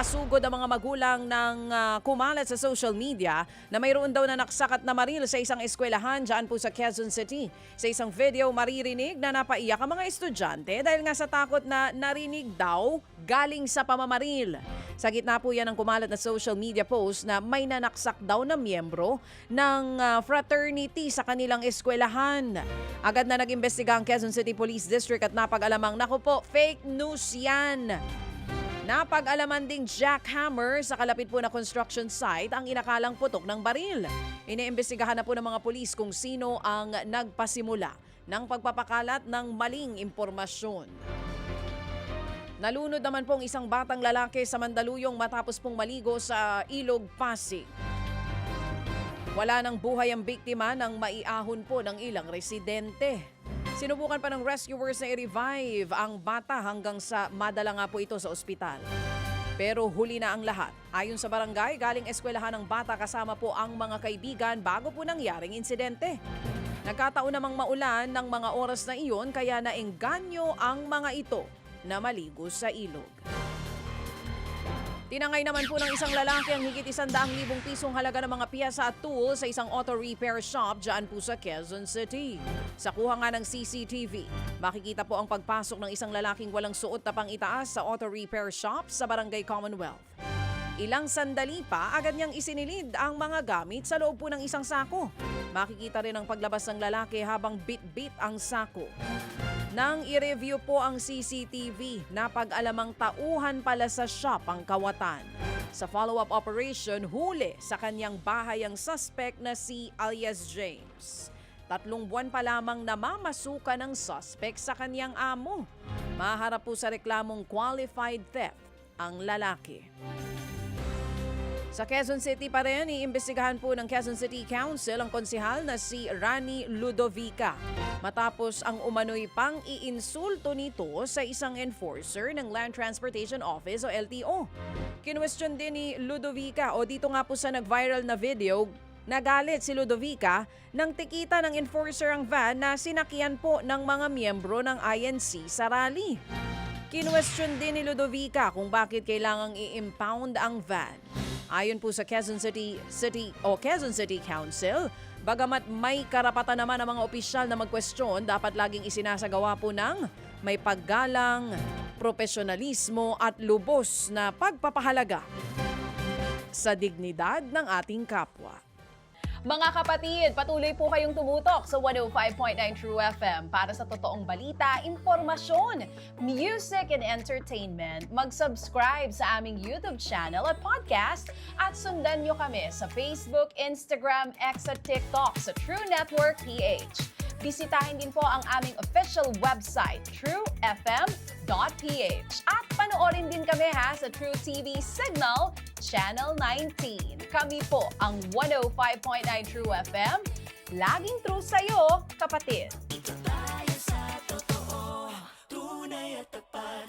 Pasugod ang mga magulang ng kumalat sa social media na mayroon daw na naksakat na maril sa isang eskwelahan dyan po sa Quezon City. Sa isang video maririnig na napaiyak ang mga estudyante dahil nga sa takot na narinig daw galing sa pamamaril. Sa gitna po yan ng kumalat na social media post na may nanaksak daw na miyembro ng fraternity sa kanilang eskwelahan. Agad na nag-imbestiga ang Quezon City Police District at napag-alamang, naku po, fake news yan. Napag-alaman ding jackhammer sa kalapit po na construction site ang inakalang putok ng baril. Iniimbestigahan na po ng mga pulis kung sino ang nagpasimula ng pagpapakalat ng maling impormasyon. Nalunod naman pong isang batang lalaki sa Mandaluyong matapos pong maligo sa Ilog, Pasig. Wala nang buhay ang biktima nang maiahon po ng ilang residente. Sinubukan pa ng rescuers na i-revive ang bata hanggang sa madala nga po ito sa ospital. Pero huli na ang lahat. Ayon sa barangay, galing eskwelahan ng bata kasama po ang mga kaibigan bago po nangyaring insidente. Nagkataon namang maulan ng mga oras na iyon kaya naengganyo ang mga ito na maligo sa ilog. Tinangay naman po ng isang lalaki ang higit 100,000 pisong halaga ng mga piyesa at tools sa isang auto repair shop dyan po sa Quezon City. Sa kuha nga ng CCTV, makikita po ang pagpasok ng isang lalaking walang suot na pang-itaas sa auto repair shop sa Barangay Commonwealth. Ilang sandali pa, agad niyang isinilid ang mga gamit sa loob po ng isang sako. Makikita rin ang paglabas ng lalaki habang bit-bit ang sako. Nang i-review po ang CCTV, napag-alamang tauhan pala sa shop ang kawatan. Sa follow-up operation, huli sa kanyang bahay ang suspect na si alias James. 3 buwan pa lamang namamasukan ng suspect sa kanyang amo. Maharap po sa reklamong qualified theft ang lalaki. Sa Quezon City pa rin, iimbestigahan po ng Quezon City Council ang konsehal na si Rani Ludovica. Matapos ang umano'y pang-iinsulto nito sa isang enforcer ng Land Transportation Office o LTO. Kinwestiyon din ni Ludovica o dito nga po sa nag-viral na video, nagalit si Ludovica nang tikita ng enforcer ang van na sinakyan po ng mga miyembro ng INC sa rally. Kinwestiyon din ni Ludovica kung bakit kailangang i-impound ang van. Ayon po sa Quezon City Council, bagamat may karapatan naman ang mga opisyal na magkwestiyon, dapat laging isinasagawa po ng may paggalang, profesionalismo at lubos na pagpapahalaga sa dignidad ng ating kapwa. Mga kapatid, patuloy po kayong tumutok sa 105.9 True FM para sa totoong balita, impormasyon, music and entertainment. Mag-subscribe sa aming YouTube channel at podcast at sundan nyo kami sa Facebook, Instagram, X at TikTok sa True Network PH. Bisitahin din po ang aming official website, truefm.ph. At panoorin din kami sa True TV Signal, Channel 19. Kami po ang 105.9 True FM. Laging true sa'yo, kapatid.